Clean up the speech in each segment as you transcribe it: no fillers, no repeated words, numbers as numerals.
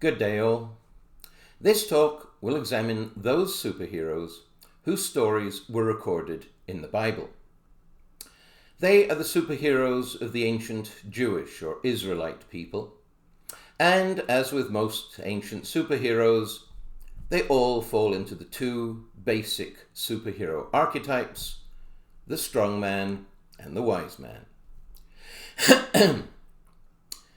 Good day all. This talk will examine those superheroes whose stories were recorded in the Bible. They are the superheroes of the ancient Jewish or Israelite people, and as with most ancient superheroes, they all fall into the two basic superhero archetypes, the strong man and the wise man.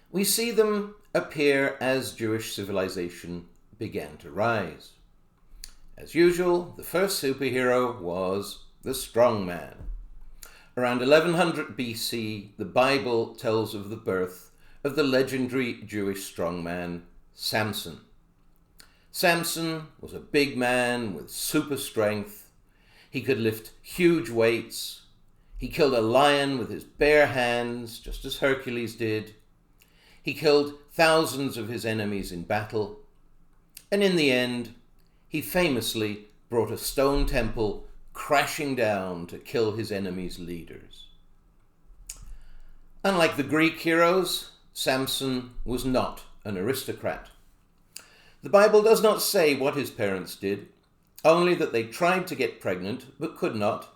We see them appear as Jewish civilization began to rise. As usual, the first superhero was the strong man. Around 1100 BC, the Bible tells of the birth of the legendary Jewish strongman Samson. Samson was a big man with super strength. He could lift huge weights. He killed a lion with his bare hands, just as Hercules did. He killed thousands of his enemies in battle. And in the end, he famously brought a stone temple crashing down to kill his enemies' leaders. Unlike the Greek heroes, Samson was not an aristocrat. The Bible does not say what his parents did, only that they tried to get pregnant but could not,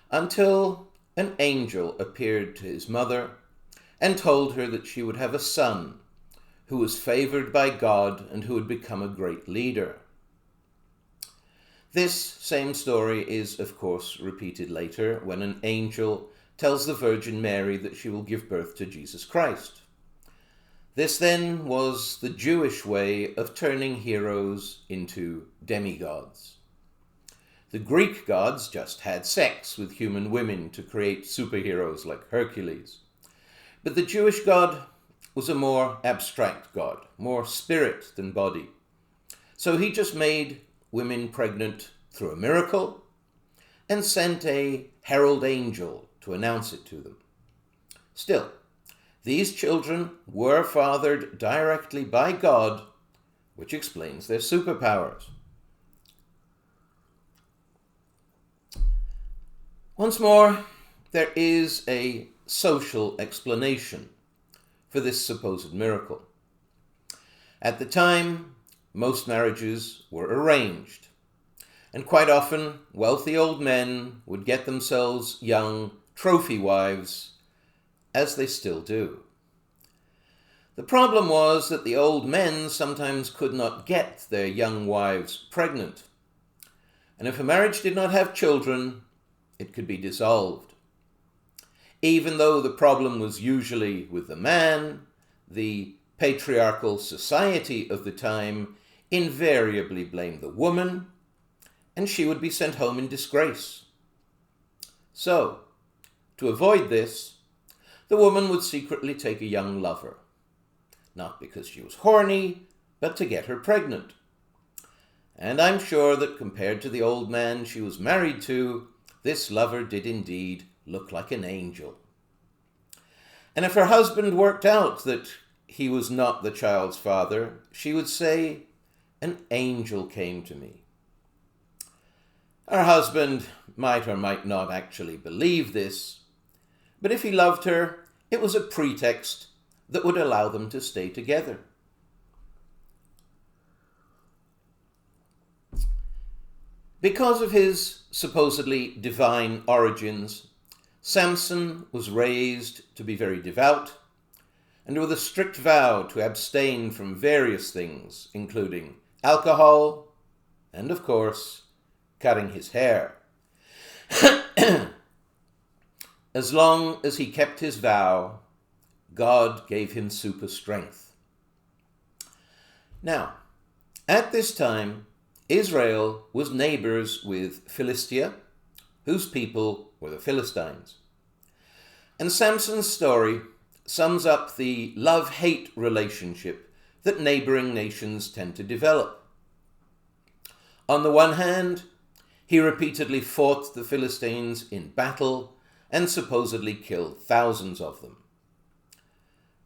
until an angel appeared to his mother and told her that she would have a son who was favored by God and who would become a great leader. This same story is, of course, repeated later when an angel tells the Virgin Mary that she will give birth to Jesus Christ. This then was the Jewish way of turning heroes into demigods. The Greek gods just had sex with human women to create superheroes like Hercules. But the Jewish God was a more abstract God, more spirit than body. So he just made women pregnant through a miracle and sent a herald angel to announce it to them. Still, these children were fathered directly by God, which explains their superpowers. Once more, there is a social explanation for this supposed miracle. At the time, most marriages were arranged, and quite often wealthy old men would get themselves young trophy wives, as they still do. The problem was that the old men sometimes could not get their young wives pregnant, and if a marriage did not have children, it could be dissolved. Even though the problem was usually with the man, the patriarchal society of the time invariably blamed the woman, and she would be sent home in disgrace. So, to avoid this, the woman would secretly take a young lover, not because she was horny, but to get her pregnant. And I'm sure that compared to the old man she was married to, this lover did indeed look like an angel. And if her husband worked out that he was not the child's father, she would say, "An angel came to me." Her husband might or might not actually believe this, but if he loved her, it was a pretext that would allow them to stay together. Because of his supposedly divine origins, Samson was raised to be very devout and with a strict vow to abstain from various things, including alcohol and, of course, cutting his hair. As long as he kept his vow, God gave him super strength. Now, at this time, Israel was neighbors with Philistia, whose people were the Philistines. And Samson's story sums up the love-hate relationship that neighboring nations tend to develop. On the one hand, he repeatedly fought the Philistines in battle and supposedly killed thousands of them.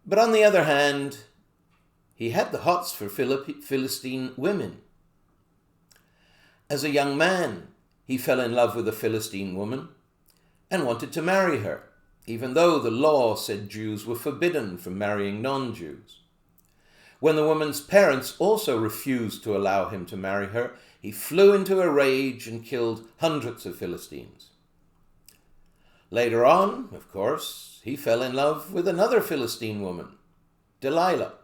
But on the other hand, he had the hots for Philistine women. As a young man, he fell in love with a Philistine woman and wanted to marry her, even though the law said Jews were forbidden from marrying non-Jews. When the woman's parents also refused to allow him to marry her, he flew into a rage and killed hundreds of Philistines. Later on, of course, he fell in love with another Philistine woman, Delilah.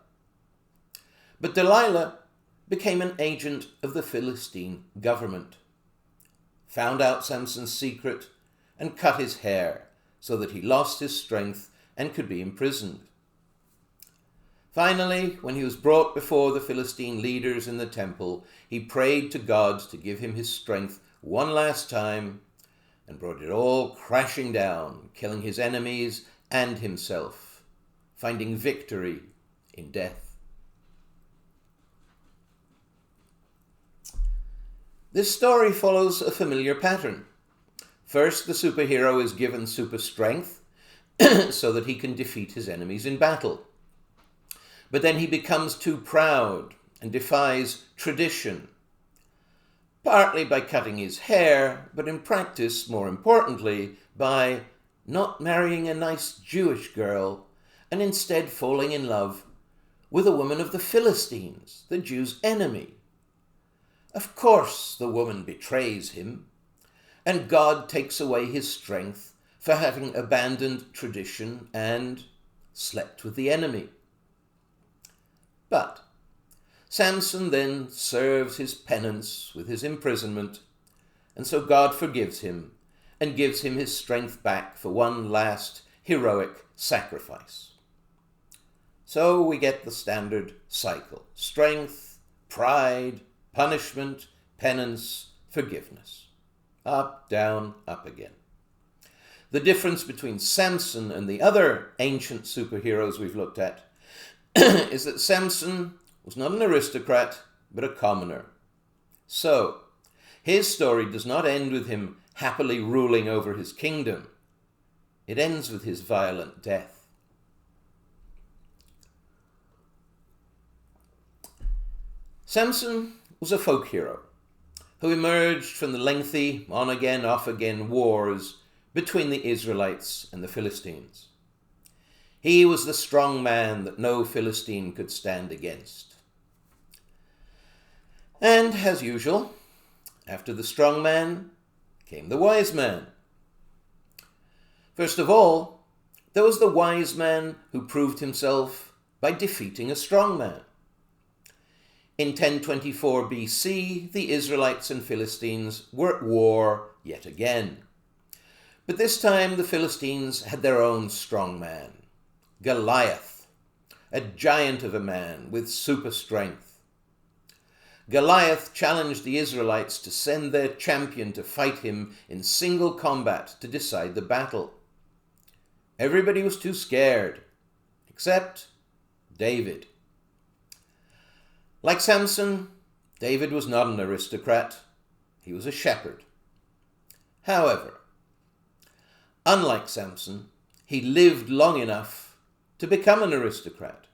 But Delilah became an agent of the Philistine government, found out Samson's secret, and cut his hair so that he lost his strength and could be imprisoned. Finally, when he was brought before the Philistine leaders in the temple, he prayed to God to give him his strength one last time and brought it all crashing down, killing his enemies and himself, finding victory in death. This story follows a familiar pattern. First, the superhero is given super strength so that he can defeat his enemies in battle. But then he becomes too proud and defies tradition, partly by cutting his hair, but in practice, more importantly, by not marrying a nice Jewish girl and instead falling in love with a woman of the Philistines, the Jews' enemy. Of course, the woman betrays him, and God takes away his strength for having abandoned tradition and slept with the enemy. But Samson then serves his penance with his imprisonment, and so God forgives him and gives him his strength back for one last heroic sacrifice. So we get the standard cycle: strength, pride, punishment, penance, forgiveness. Up, down, up again. The difference between Samson and the other ancient superheroes we've looked at is that Samson was not an aristocrat, but a commoner. So, his story does not end with him happily ruling over his kingdom. It ends with his violent death. Samson was a folk hero who emerged from the lengthy on-again, off-again wars between the Israelites and the Philistines. He was the strong man that no Philistine could stand against. And, as usual, after the strong man came the wise man. First of all, there was the wise man who proved himself by defeating a strong man. In 1024 BC, the Israelites and Philistines were at war yet again. But this time the Philistines had their own strong man, Goliath, a giant of a man with super strength. Goliath challenged the Israelites to send their champion to fight him in single combat to decide the battle. Everybody was too scared, except David. Like Samson, David was not an aristocrat. He was a shepherd. However, unlike Samson, he lived long enough to become an aristocrat.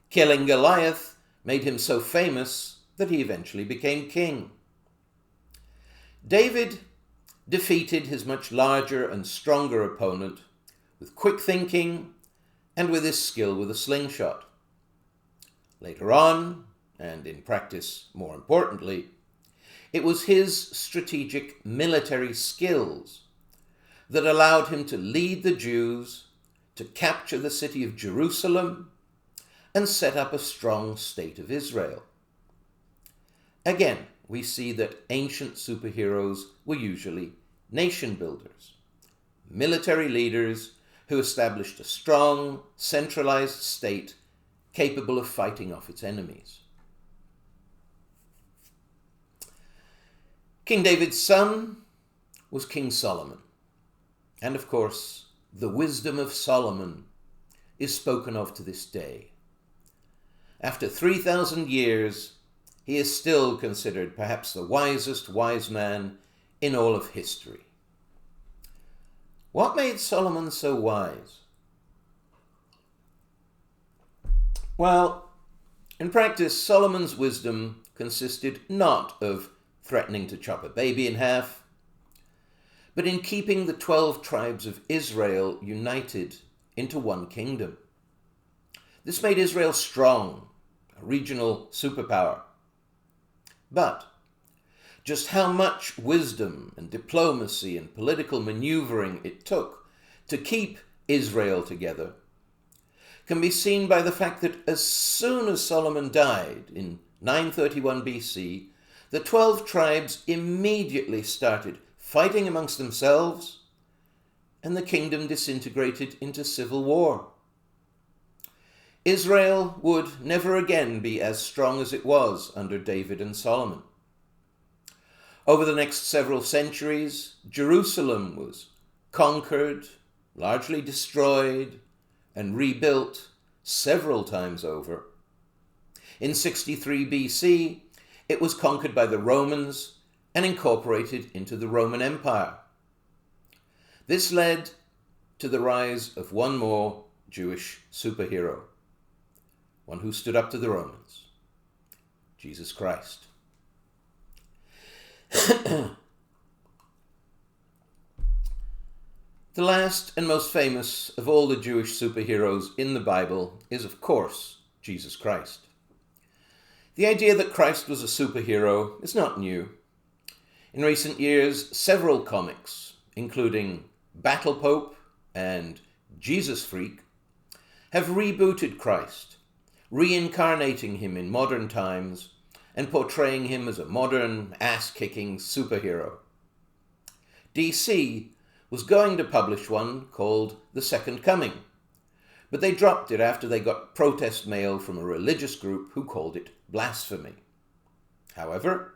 Killing Goliath made him so famous that he eventually became king. David defeated his much larger and stronger opponent with quick thinking and with his skill with a slingshot. Later on, and in practice more importantly, it was his strategic military skills that allowed him to lead the Jews to capture the city of Jerusalem and set up a strong state of Israel. Again, we see that ancient superheroes were usually nation builders, military leaders who established a strong, centralized state capable of fighting off its enemies. King David's son was King Solomon. And of course, the wisdom of Solomon is spoken of to this day. After 3,000 years, he is still considered perhaps the wisest wise man in all of history. What made Solomon so wise? Well, in practice, Solomon's wisdom consisted not of threatening to chop a baby in half, but in keeping the 12 tribes of Israel united into one kingdom. This made Israel strong a regional superpower. But just how much wisdom and diplomacy and political maneuvering it took to keep Israel together can be seen by the fact that as soon as Solomon died in 931 BC, the 12 tribes immediately started fighting amongst themselves, and the kingdom disintegrated into civil war. Israel would never again be as strong as it was under David and Solomon. Over the next several centuries, Jerusalem was conquered, largely destroyed, and rebuilt several times over. In 63 BC, it was conquered by the Romans and incorporated into the Roman Empire. This led to the rise of one more Jewish superhero, one who stood up to the Romans, Jesus Christ. The last and most famous of all the Jewish superheroes in the Bible is, of course, Jesus Christ. The idea that Christ was a superhero is not new. In recent years, several comics, including Battle Pope and Jesus Freak, have rebooted Christ, reincarnating him in modern times and portraying him as a modern, ass-kicking superhero. DC was going to publish one called The Second Coming, but they dropped it after they got protest mail from a religious group who called it blasphemy. However,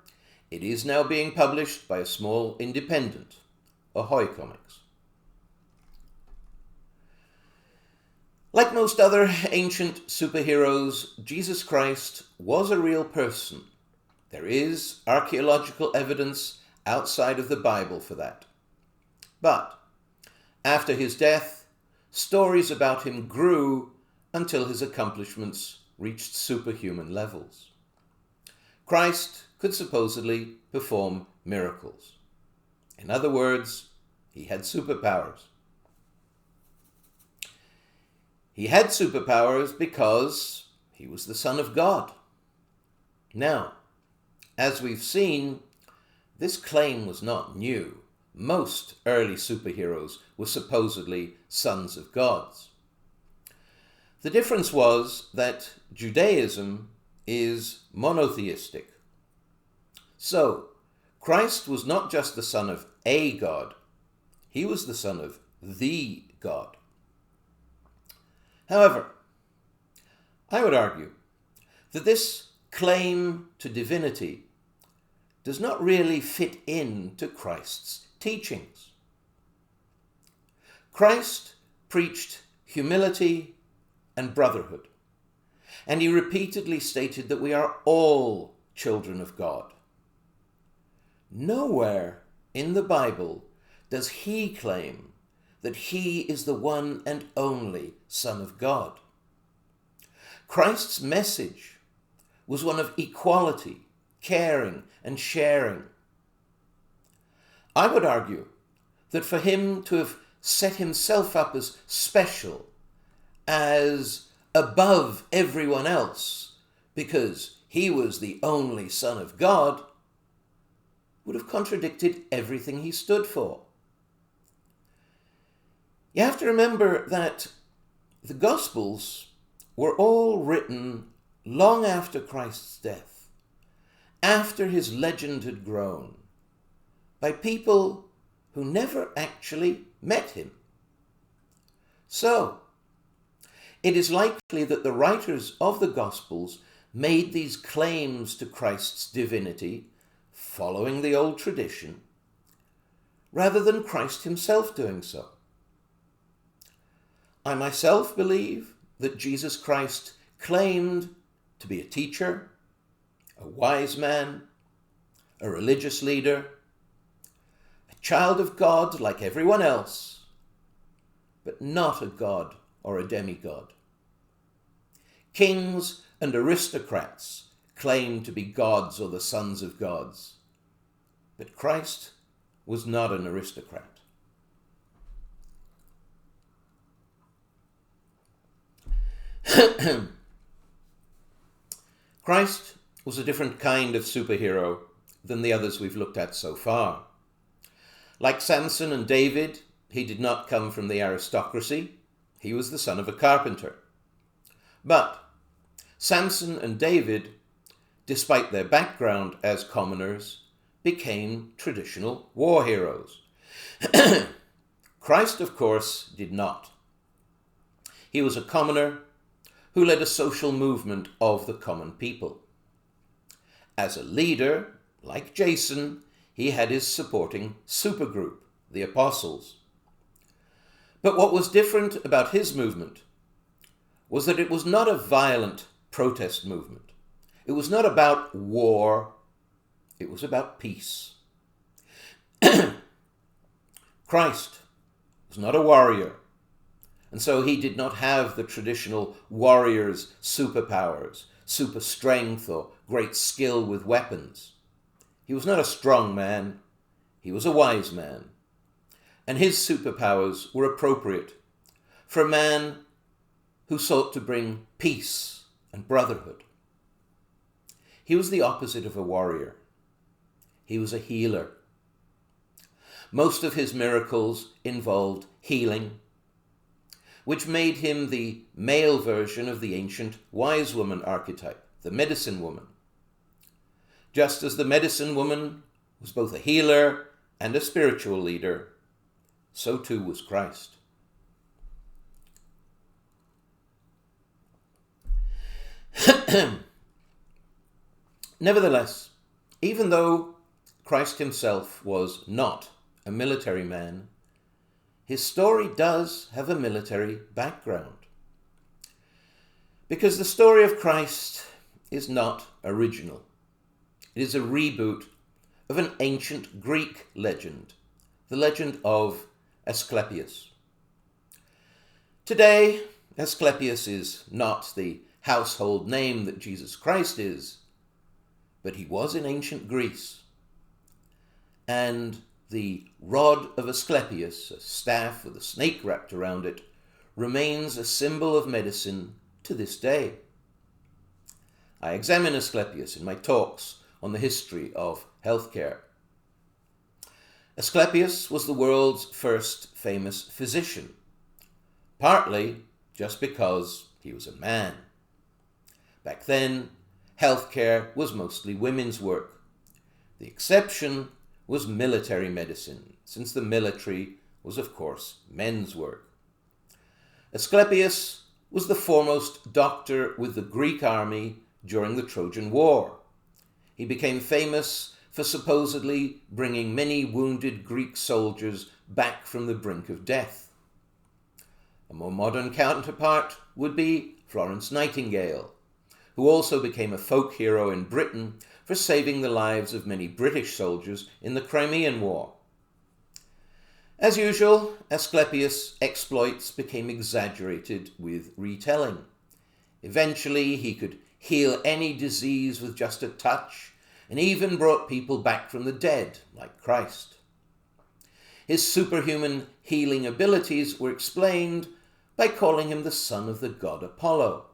it is now being published by a small independent, Ahoy Comics. Like most other ancient superheroes, Jesus Christ was a real person. There is archaeological evidence outside of the Bible for that. But after his death, stories about him grew until his accomplishments reached superhuman levels. Christ could supposedly perform miracles. In other words, he had superpowers. He had superpowers because he was the Son of God. Now, as we've seen, this claim was not new. Most early superheroes were supposedly sons of gods. The difference was that Judaism is monotheistic. So, Christ was not just the son of a god, he was the son of the God. However, I would argue that this claim to divinity does not really fit into Christ's teachings. Christ preached humility and brotherhood, and he repeatedly stated that we are all children of God. Nowhere in the Bible does he claim that he is the one and only Son of God. Christ's message was one of equality, caring, and sharing. I would argue that for him to have set himself up as special, as above everyone else, because he was the only Son of God, would have contradicted everything he stood for. You have to remember that the Gospels were all written long after Christ's death, after his legend had grown, by people who never actually met him. So, it is likely that the writers of the Gospels made these claims to Christ's divinity following the old tradition, rather than Christ himself doing so. I myself believe that Jesus Christ claimed to be a teacher, a wise man, a religious leader, a child of God like everyone else, but not a god or a demigod. Kings and aristocrats claim to be gods or the sons of gods, but Christ was not an aristocrat. Christ was a different kind of superhero than the others we've looked at so far. Like Samson and David, he did not come from the aristocracy. He was the son of a carpenter. But Samson and David, despite their background as commoners, became traditional war heroes. Christ, of course, did not. He was a commoner who led a social movement of the common people. As a leader, like Jason, he had his supporting supergroup, the apostles. But what was different about his movement was that it was not a violent protest movement. It was not about war. It was about peace. Christ was not a warrior, and so he did not have the traditional warrior's superpowers, super strength, or great skill with weapons. He was not a strong man. He was a wise man. And his superpowers were appropriate for a man who sought to bring peace and brotherhood. He was the opposite of a warrior. He was a healer. Most of his miracles involved healing, which made him the male version of the ancient wise woman archetype, the medicine woman. Just as the medicine woman was both a healer and a spiritual leader, so too was Christ. Nevertheless, even though Christ himself was not a military man, his story does have a military background. Because the story of Christ is not original. It is a reboot of an ancient Greek legend, the legend of Asclepius. Today, Asclepius is not the household name that Jesus Christ is, but he was in ancient Greece. And the rod of Asclepius, a staff with a snake wrapped around it, remains a symbol of medicine to this day. I examine Asclepius in my talks on the history of healthcare. Asclepius was the world's first famous physician, partly just because he was a man. Back then, healthcare was mostly women's work. The exception was military medicine, since the military was, of course, men's work. Asclepius was the foremost doctor with the Greek army during the Trojan War. He became famous for supposedly bringing many wounded Greek soldiers back from the brink of death. A more modern counterpart would be Florence Nightingale, who also became a folk hero in Britain for saving the lives of many British soldiers in the Crimean War. As usual, Asclepius' exploits became exaggerated with retelling. Eventually, he could heal any disease with just a touch, and even brought people back from the dead, like Christ. His superhuman healing abilities were explained by calling him the son of the god Apollo.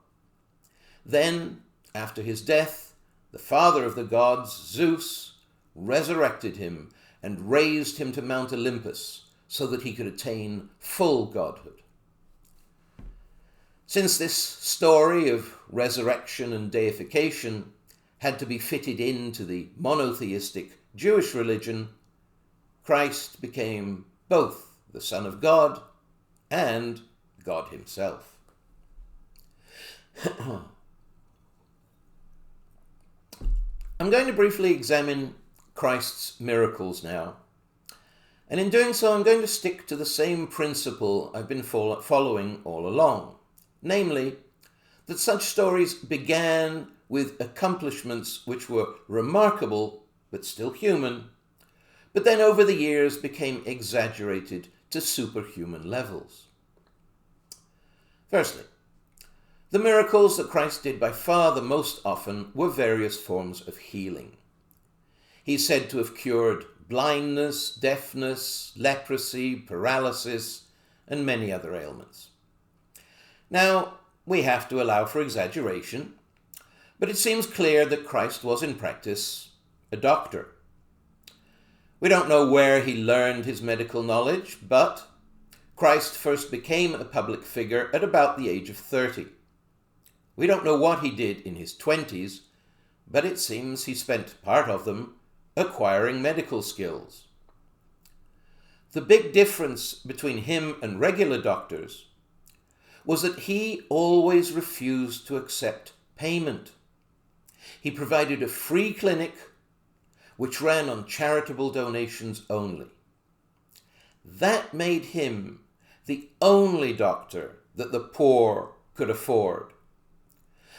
Then, after his death, the father of the gods, Zeus, resurrected him and raised him to Mount Olympus so that he could attain full godhood. Since this story of resurrection and deification had to be fitted into the monotheistic Jewish religion, Christ became both the Son of God and God himself. I'm going to briefly examine Christ's miracles now, and in doing so I'm going to stick to the same principle I've been following all along, namely that such stories began with accomplishments which were remarkable but still human, but then over the years became exaggerated to superhuman levels. Firstly, the miracles that Christ did by far the most often were various forms of healing. He's said to have cured blindness, deafness, leprosy, paralysis, and many other ailments. Now, we have to allow for exaggeration, But it seems clear that Christ was in practice a doctor. We don't know where he learned his medical knowledge, but Christ first became a public figure at about the age of 30. We don't know what he did in his 20s, but it seems he spent part of them acquiring medical skills. The big difference between him and regular doctors was that he always refused to accept payment. He provided a free clinic which ran on charitable donations only. That made him the only doctor that the poor could afford.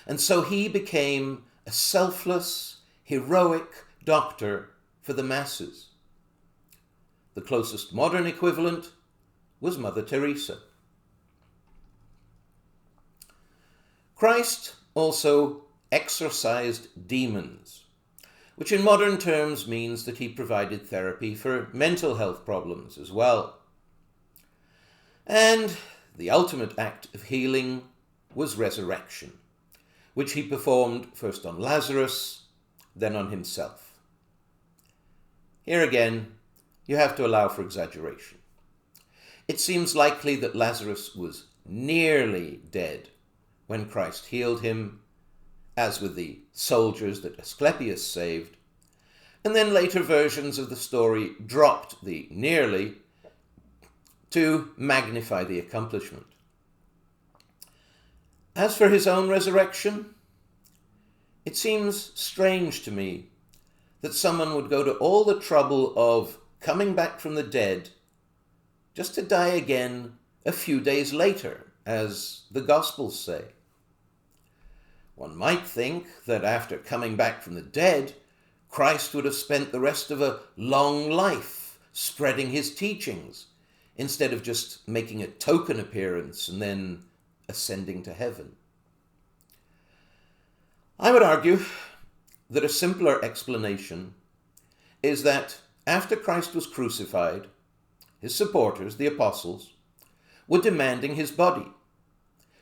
And so he became a selfless, heroic doctor for the masses. The closest modern equivalent was Mother Teresa. Christ also exorcised demons, which in modern terms means that he provided therapy for mental health problems as well. And the ultimate act of healing was resurrection, which he performed first on Lazarus, then on himself. Here again, you have to allow for exaggeration. It seems likely that Lazarus was nearly dead when Christ healed him, as with the soldiers that Asclepius saved, and then later versions of the story dropped the nearly to magnify the accomplishment. As for his own resurrection, it seems strange to me that someone would go to all the trouble of coming back from the dead just to die again a few days later, as the Gospels say. One might think that after coming back from the dead, Christ would have spent the rest of a long life spreading his teachings, instead of just making a token appearance and then ascending to heaven. I would argue that a simpler explanation is that after Christ was crucified, his supporters, the apostles, were demanding his body,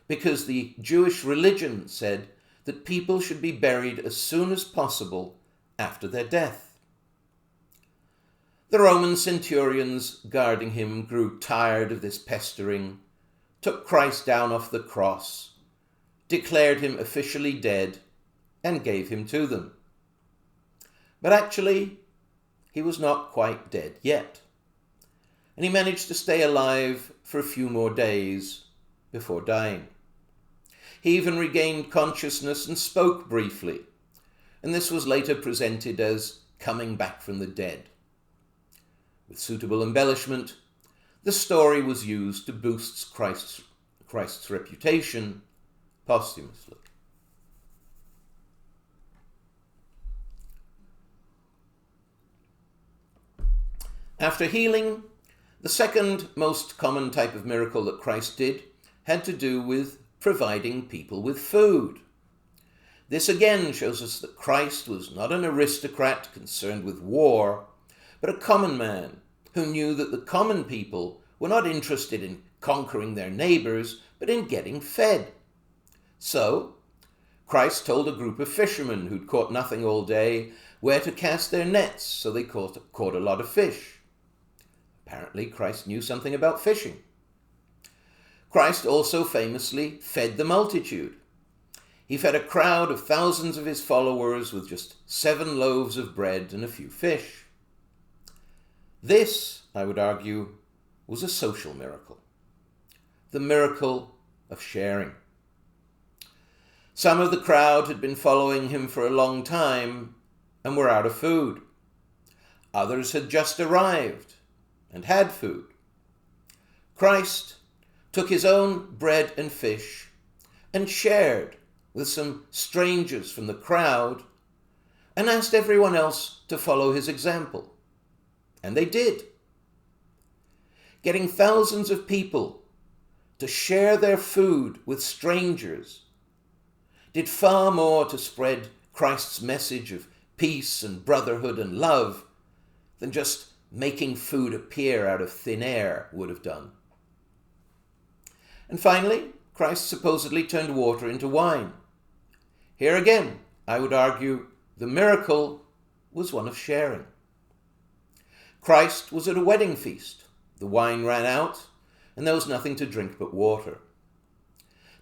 because the Jewish religion said that people should be buried as soon as possible after their death. The Roman centurions guarding him grew tired of this pestering, took Christ down off the cross, declared him officially dead, and gave him to them. But actually, he was not quite dead yet, and he managed to stay alive for a few more days before dying. He even regained consciousness and spoke briefly, and this was later presented as coming back from the dead. With suitable embellishment, the story was used to boost Christ's reputation posthumously. After healing, the second most common type of miracle that Christ did had to do with providing people with food. This again shows us that Christ was not an aristocrat concerned with war, but a common man who knew that the common people were not interested in conquering their neighbors, but in getting fed. So, Christ told a group of fishermen who'd caught nothing all day where to cast their nets, so they caught a lot of fish. Apparently, Christ knew something about fishing. Christ also famously fed the multitude. He fed a crowd of thousands of his followers with just 7 loaves of bread and a few fish. This, I would argue, was a social miracle. The miracle of sharing. Some of the crowd had been following him for a long time and were out of food. Others had just arrived and had food. Christ took his own bread and fish and shared with some strangers from the crowd and asked everyone else to follow his example. And they did. Getting thousands of people to share their food with strangers did far more to spread Christ's message of peace and brotherhood and love than just making food appear out of thin air would have done. And finally, Christ supposedly turned water into wine. Here again, I would argue the miracle was one of sharing. Christ was at a wedding feast. The wine ran out, and there was nothing to drink but water.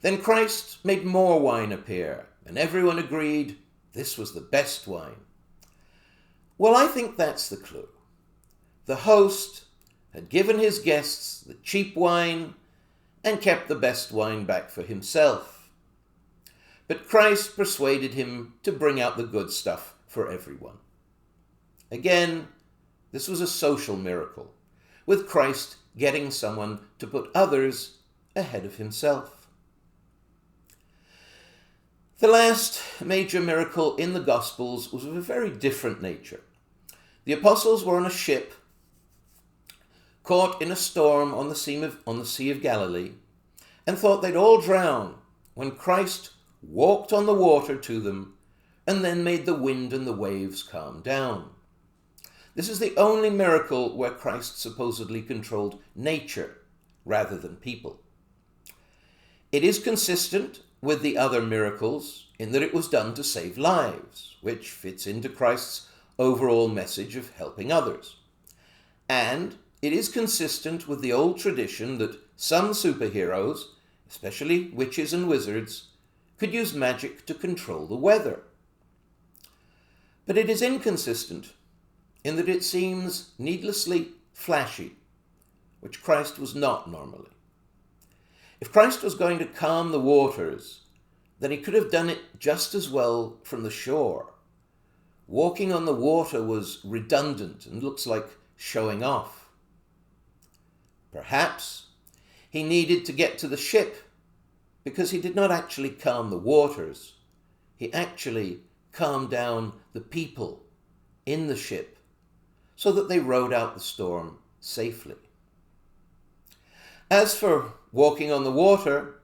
Then Christ made more wine appear, and everyone agreed this was the best wine. Well, I think that's the clue. The host had given his guests the cheap wine and kept the best wine back for himself. But Christ persuaded him to bring out the good stuff for everyone. Again, this was a social miracle, with Christ getting someone to put others ahead of himself. The last major miracle in the Gospels was of a very different nature. The apostles were on a ship, caught in a storm on the Sea of Galilee, and thought they'd all drown when Christ walked on the water to them and then made the wind and the waves calm down. This is the only miracle where Christ supposedly controlled nature rather than people. It is consistent with the other miracles in that it was done to save lives, which fits into Christ's overall message of helping others. And it is consistent with the old tradition that some superheroes, especially witches and wizards, could use magic to control the weather. But it is inconsistent in that it seems needlessly flashy, which Christ was not normally. If Christ was going to calm the waters, then he could have done it just as well from the shore. Walking on the water was redundant and looks like showing off. Perhaps he needed to get to the ship because he did not actually calm the waters. He actually calmed down the people in the ship so that they rode out the storm safely. As for walking on the water,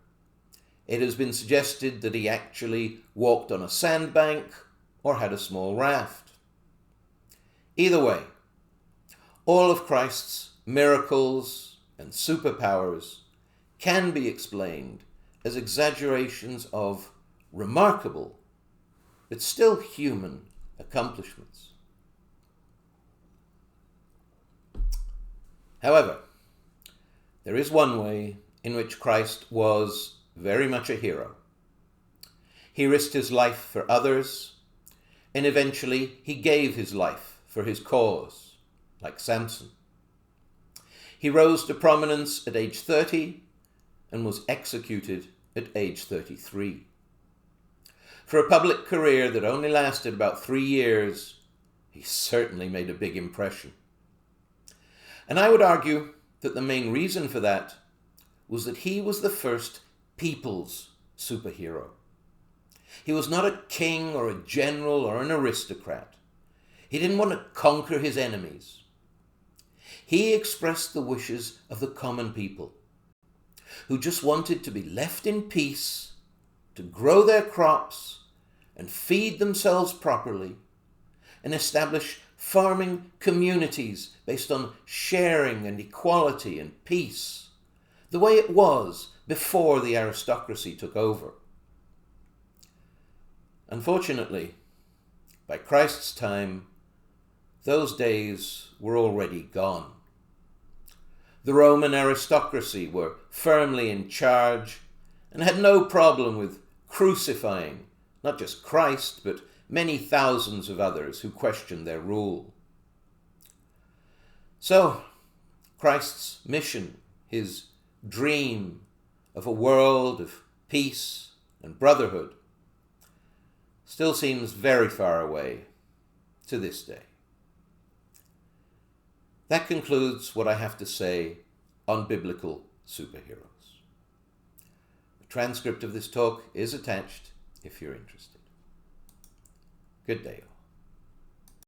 it has been suggested that he actually walked on a sandbank or had a small raft. Either way, all of Christ's miracles and superpowers can be explained as exaggerations of remarkable but still human accomplishments. However, there is one way in which Christ was very much a hero. He risked his life for others, and eventually he gave his life for his cause, like Samson. He rose to prominence at age 30 and was executed at age 33. For a public career that only lasted about 3 years, he certainly made a big impression. And I would argue that the main reason for that was that he was the first people's superhero. He was not a king or a general or an aristocrat. He didn't want to conquer his enemies. He expressed the wishes of the common people, who just wanted to be left in peace, to grow their crops and feed themselves properly, and establish farming communities based on sharing and equality and peace, the way it was before the aristocracy took over. Unfortunately, by Christ's time, those days were already gone. The Roman aristocracy were firmly in charge and had no problem with crucifying not just Christ, but many thousands of others who questioned their rule. So, Christ's mission, his dream of a world of peace and brotherhood, still seems very far away to this day. That concludes what I have to say on biblical superheroes. The transcript of this talk is attached if you're interested. Good day.